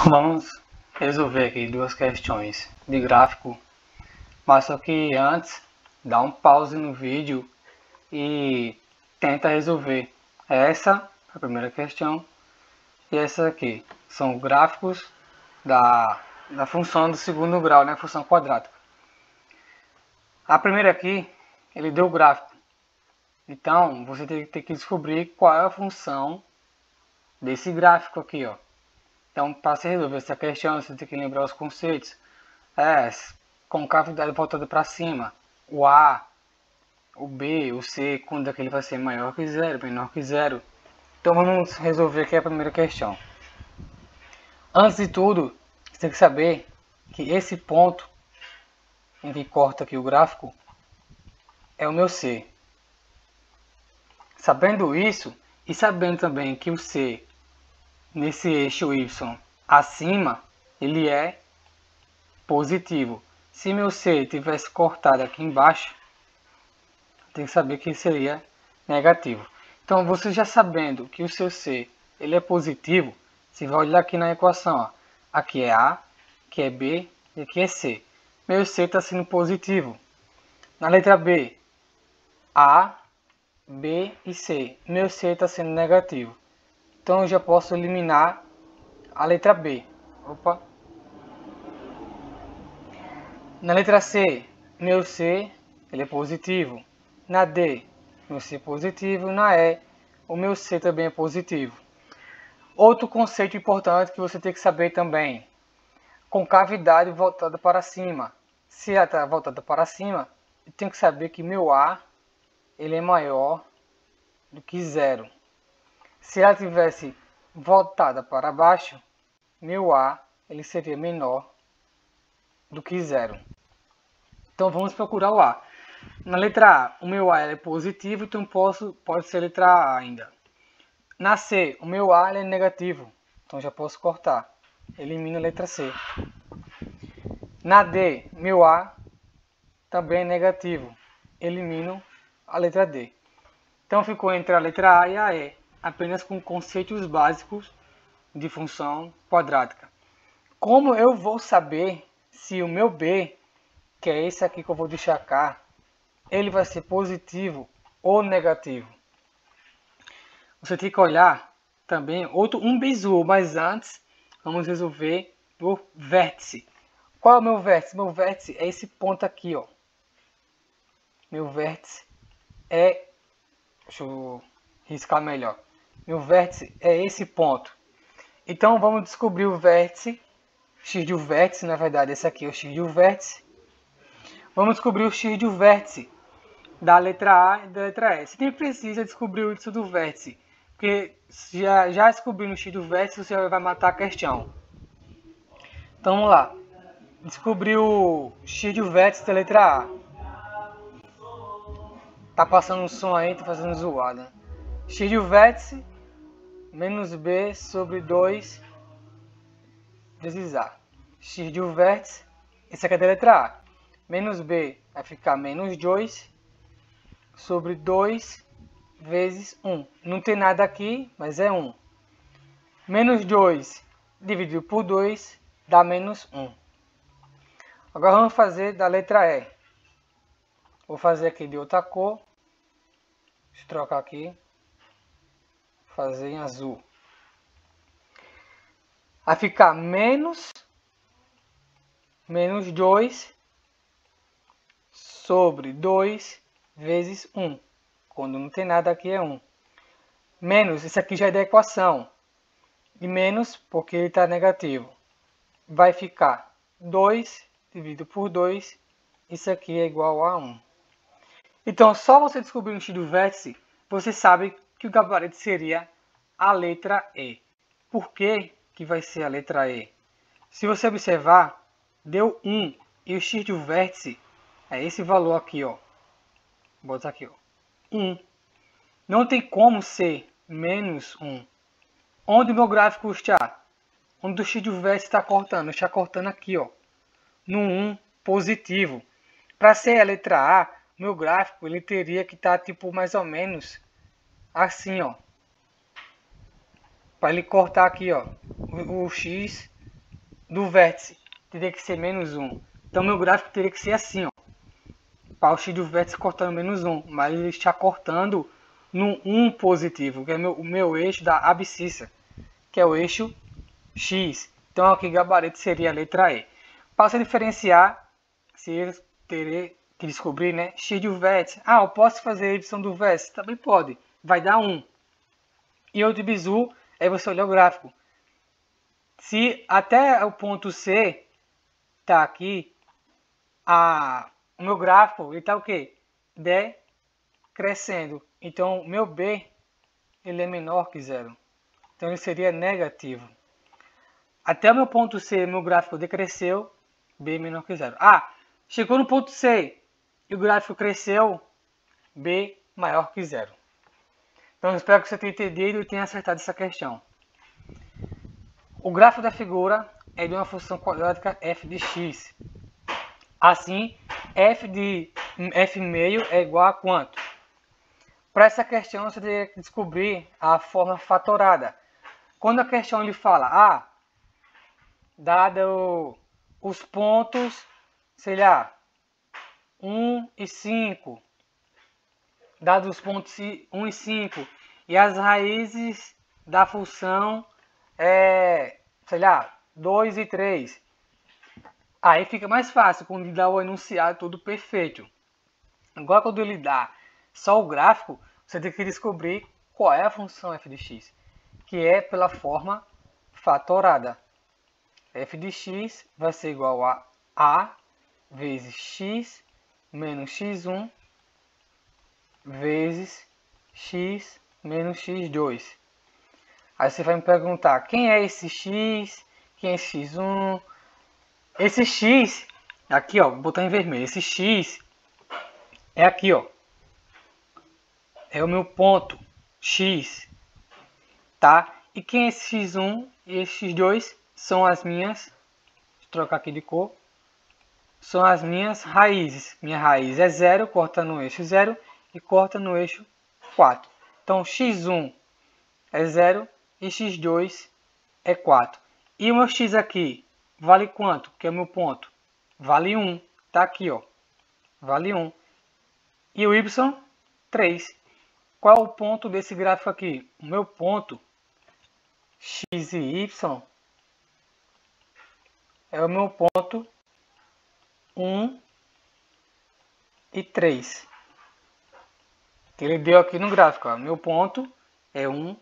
Vamos resolver aqui duas questões de gráfico, mas só que antes dá um pause no vídeo e tenta resolver essa, a primeira questão, e essa aqui. São gráficos da função do segundo grau, né, função quadrática. A primeira aqui, ele deu o gráfico. Então, você tem que descobrir qual é a função desse gráfico aqui, ó. Então, para se resolver essa questão, você tem que lembrar os conceitos. Concavidade voltada para cima. O A, o B, o C, quando é que ele vai ser maior que zero, menor que zero. Então, vamos resolver aqui a primeira questão. Antes de tudo, você tem que saber que esse ponto em que corta aqui o gráfico é o meu C. Sabendo isso, e sabendo também que o C, nesse eixo Y acima, ele é positivo. Se meu C tivesse cortado aqui embaixo, tem que saber que seria negativo. Então, você já sabendo que o seu C ele é positivo, você vai olhar aqui na equação. Ó. Aqui é A, aqui é B e aqui é C. Meu C está sendo positivo. Na letra B, A, B e C. Meu C está sendo negativo. Então, eu já posso eliminar a letra B. Opa! Na letra C, meu C ele é positivo. Na D, meu C é positivo. Na E, o meu C também é positivo. Outro conceito importante que você tem que saber também. Concavidade voltada para cima. Se ela está voltada para cima, eu tenho que saber que meu A ele é maior do que zero. Se ela tivesse voltada para baixo, meu A ele seria menor do que zero. Então vamos procurar o A. Na letra A, o meu A é positivo, então pode ser letra A ainda. Na C, o meu A é negativo, então já posso cortar. Elimino a letra C. Na D, meu A também é negativo. Elimino a letra D. Então ficou entre a letra A e a E, apenas com conceitos básicos de função quadrática. Como eu vou saber se o meu B, que é esse aqui que eu vou deixar cá, ele vai ser positivo ou negativo? Você tem que olhar também um bizu, mas antes vamos resolver o vértice. Qual é o meu vértice? Meu vértice é esse ponto aqui, ó. Meu vértice é... Deixa eu riscar melhor. Meu vértice é esse ponto. Então vamos descobrir o vértice. X de um vértice, na verdade, esse aqui é o X de um vértice. Vamos descobrir o X de um vértice da letra A e da letra E. Você nem precisa descobrir isso do vértice, porque já descobrindo o X do vértice, você vai matar a questão. Então vamos lá. Descobrir o X do vértice da letra A. Tá passando um som aí, tá fazendo zoada. X do vértice menos B sobre 2 vezes A. X de um vértice, esse aqui é da letra A. Menos B vai ficar menos 2 sobre 2 vezes 1. Não tem nada aqui, mas é 1. Menos 2 dividido por 2 dá menos 1. Agora vamos fazer da letra E. Vou fazer aqui de outra cor. Deixa eu trocar aqui. Vou fazer em azul. Vai ficar menos 2 sobre 2 vezes 1. Quando não tem nada aqui é 1. Menos, isso aqui já é da equação. E menos, porque ele está negativo. Vai ficar 2 dividido por 2. Isso aqui é igual a 1. Então, só você descobrir o X do vértice, você sabe que o gabarito seria a letra E. Por que que vai ser a letra E? Se você observar, deu 1. E o X do vértice é esse valor aqui, ó. Vou botar aqui, ó. 1. Não tem como ser menos 1. Onde o meu gráfico está? Onde o X do vértice está cortando? Está cortando aqui, ó. No 1 positivo. Para ser a letra A, meu gráfico ele teria que estar tipo mais ou menos assim, ó. Para ele cortar aqui, ó. O X do vértice teria que ser menos 1. Então meu gráfico teria que ser assim, ó. Para o x do vértice cortando menos 1, mas ele está cortando no 1 positivo, que é o meu eixo da abscissa, que é o eixo x. Então aqui gabarito seria a letra E. Para você diferenciar, se eles terem que descobrir, né, x do vértice. Ah, eu posso fazer y do vértice? Também pode. Vai dar 1. E o de bizu é você olhar o gráfico. Se até o ponto C tá aqui, o meu gráfico está o quê? Decrescendo. Então, o meu B ele é menor que 0. Então, ele seria negativo. Até o meu ponto C, meu gráfico decresceu, B menor que 0. Ah, chegou no ponto C e o gráfico cresceu, B maior que 0. Então, espero que você tenha entendido e tenha acertado essa questão. O gráfico da figura é de uma função quadrática f de x. Assim, f meio é igual a quanto? Para essa questão, você teria que descobrir a forma fatorada. Quando a questão lhe fala, dado os pontos, sei lá, 1 e 5, dados os pontos 1 e 5, e as raízes da função sei lá, 2 e 3. Aí fica mais fácil quando ele dá o enunciado todo perfeito. Agora quando ele dá só o gráfico, você tem que descobrir qual é a função f de x, que é pela forma fatorada. F de x vai ser igual a vezes x menos x1 vezes x menos x2. Aí você vai me perguntar, quem é esse x? Quem é esse x1? Esse x, aqui ó, vou botar em vermelho, esse x é aqui ó, é o meu ponto x, tá? E quem é esse x1 e esse x2 são as minhas, deixa eu trocar aqui de cor, são as minhas raízes. Minha raiz é 0, corta no eixo 0 e corta no eixo 4. Então x1 é 0 e x2 é 4. E o meu x aqui vale quanto? Que é o meu ponto. Vale 1. Tá aqui, ó. Vale 1. E o y, 3. Qual é o ponto desse gráfico aqui? O meu ponto, x e y, é o meu ponto 1 e 3. Que ele deu aqui no gráfico, ó. Meu ponto é 1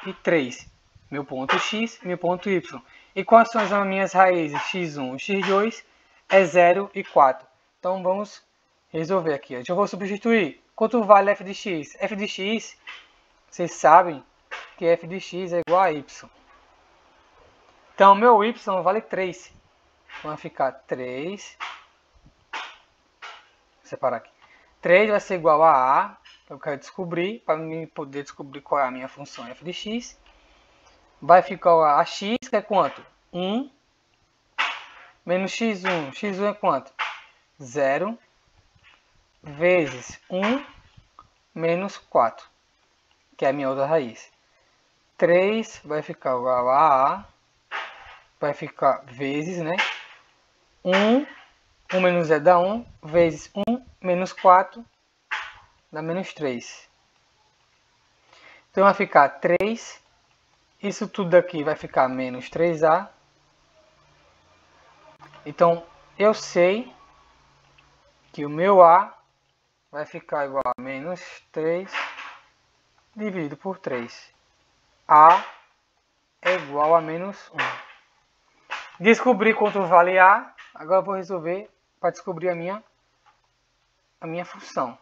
e 3. Meu ponto x, meu ponto y. E quais são as minhas raízes? x1 e x2 é 0 e 4. Então vamos resolver aqui. Eu vou substituir. Quanto vale f de x? F de x, vocês sabem que f de x é igual a y. Então meu y vale 3. Então vai ficar 3. Vou separar aqui. 3 vai ser igual a A. Eu quero descobrir, para mim poder descobrir qual é a minha função f de x. Vai ficar a x, que é quanto? 1 menos x1. x1 é quanto? 0 vezes 1 menos 4, que é a minha outra raiz. 3 vai ficar igual a vai ficar vezes, né? 1 menos 0 dá 1, vezes 1 menos 4 dá menos 3. Então vai ficar 3. Isso tudo aqui vai ficar menos 3A. Então, eu sei que o meu A vai ficar igual a menos 3 dividido por 3. A é igual a menos 1. Descobri quanto vale A. Agora eu vou resolver para descobrir a minha função.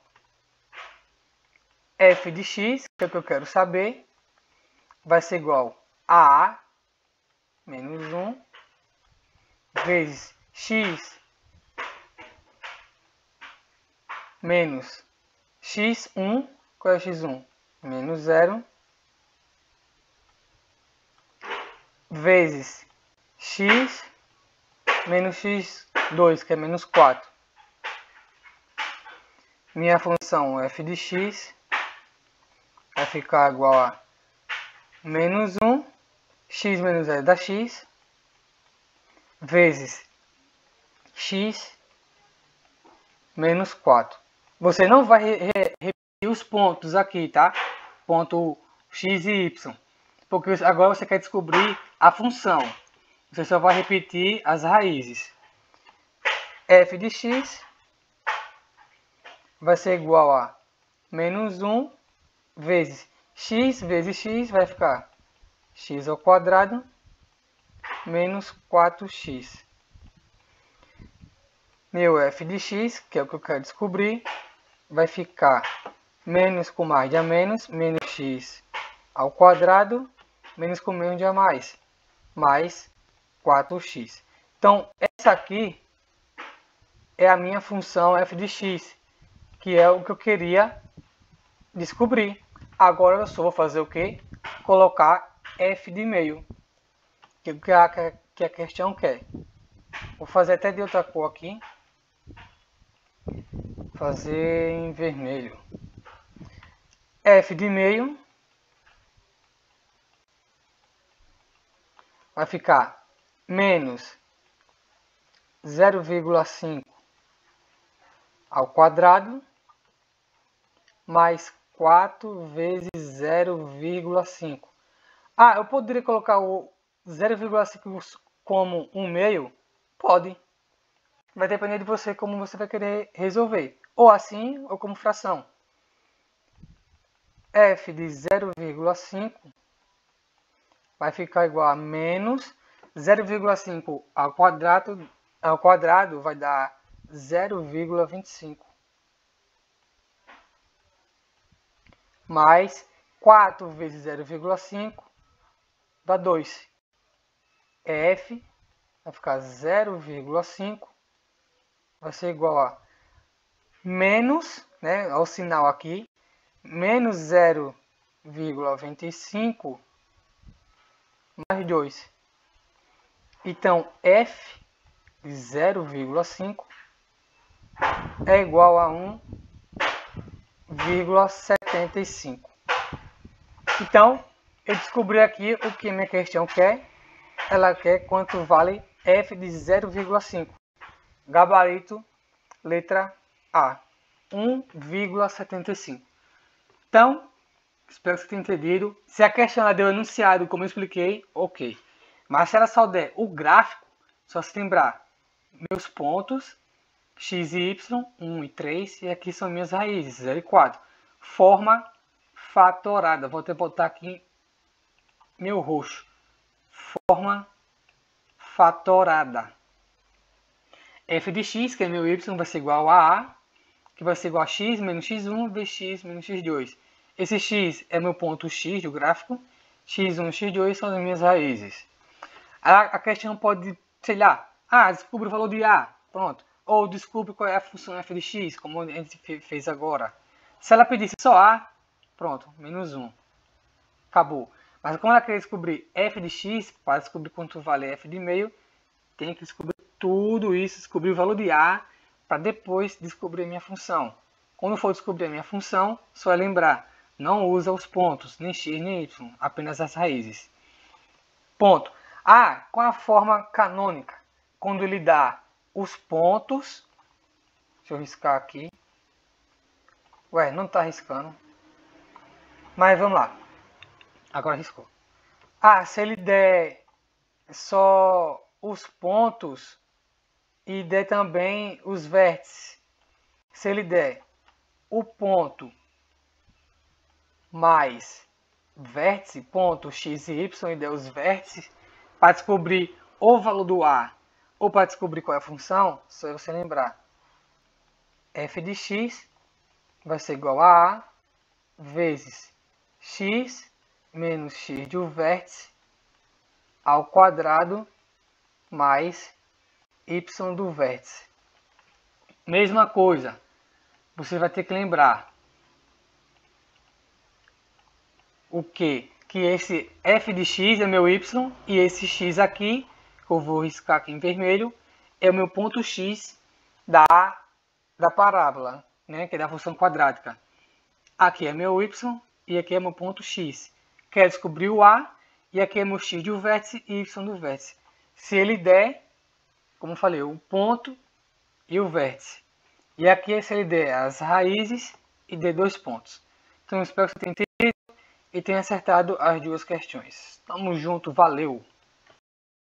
F de x, que é o que eu quero saber, vai ser igual a A menos 1 vezes x menos x1, qual é x1? Menos 0, vezes x menos x2, que é menos 4. Minha função f de x vai ficar igual a menos 1, x menos 0 dá x, vezes x menos 4. Você não vai repetir os pontos aqui, tá? Ponto x e y. Porque agora você quer descobrir a função. Você só vai repetir as raízes. F de x vai ser igual a menos 1 vezes x vai ficar x ao quadrado menos 4x. Meu f de x, que é o que eu quero descobrir, vai ficar menos com mais de a menos x ao quadrado, menos com menos de a mais 4x. Então, essa aqui é a minha função f de x, que é o que eu queria descobrir. Agora eu só vou fazer o quê? Colocar f de meio, que é que a questão quer. Vou fazer até de outra cor aqui. Fazer em vermelho. F de meio vai ficar menos 0,5 ao quadrado mais 4 vezes 0,5. Ah, eu poderia colocar o 0,5 como um meio? Pode. Vai depender de você como você vai querer resolver. Ou assim, ou como fração. F de 0,5 vai ficar igual a menos 0,5 ao quadrado vai dar 0,25. Mais 4 vezes 0,5 dá 2. F vai ficar 0,5 vai ser igual a menos, né, ao sinal aqui, menos 0,25 mais 2. Então, f de 0,5 é igual a 1,75. Então, eu descobri aqui o que minha questão quer. Ela quer quanto vale f de 0,5. Gabarito, letra A, 1,75. Então, espero que você tenha entendido. Se a questão ela deu enunciado, como eu expliquei, ok. Mas se ela só der o gráfico, só se lembrar meus pontos, x e y, 1 e 3, e aqui são minhas raízes, 0 e 4. Forma fatorada. Vou até botar aqui meu roxo. Forma fatorada. F de x, que é meu y, vai ser igual a que vai ser igual a x menos x1 vezes x menos x2. Esse x é meu ponto x do gráfico, x1 e x2 são as minhas raízes. A questão pode, sei lá, descubra o valor de a, pronto. Ou descubra qual é a função f de x, como a gente fez agora. Se ela pedisse só a, pronto, menos 1. Acabou. Mas como ela quer descobrir f de x, para descobrir quanto vale f de meio, tem que descobrir tudo isso, descobrir o valor de a, para depois descobrir a minha função. Quando for descobrir a minha função, só é lembrar, não usa os pontos, nem x nem y, apenas as raízes. Ponto. Com a forma canônica, quando ele dá os pontos, deixa eu riscar aqui. Ué, não está riscando. Mas vamos lá. Agora riscou. Se ele der só os pontos e der também os vértices. Se ele der o ponto mais vértice, ponto x e y, e der os vértices, para descobrir o valor do a ou para descobrir qual é a função, só você lembrar. F de x vai ser igual a vezes x menos x de um vértice ao quadrado mais y do vértice. Mesma coisa, você vai ter que lembrar o que? Que esse f de x é meu y e esse x aqui, que eu vou riscar aqui em vermelho, é o meu ponto x da parábola, né? Que é da função quadrática. Aqui é meu y e aqui é meu ponto x. Quer descobrir o a e aqui é meu x do vértice e y do vértice. Se ele der, como eu falei, o ponto e o vértice. E aqui a CLD é as raízes e de 2 pontos. Então eu espero que você tenha entendido e tenha acertado as duas questões. Tamo junto, valeu!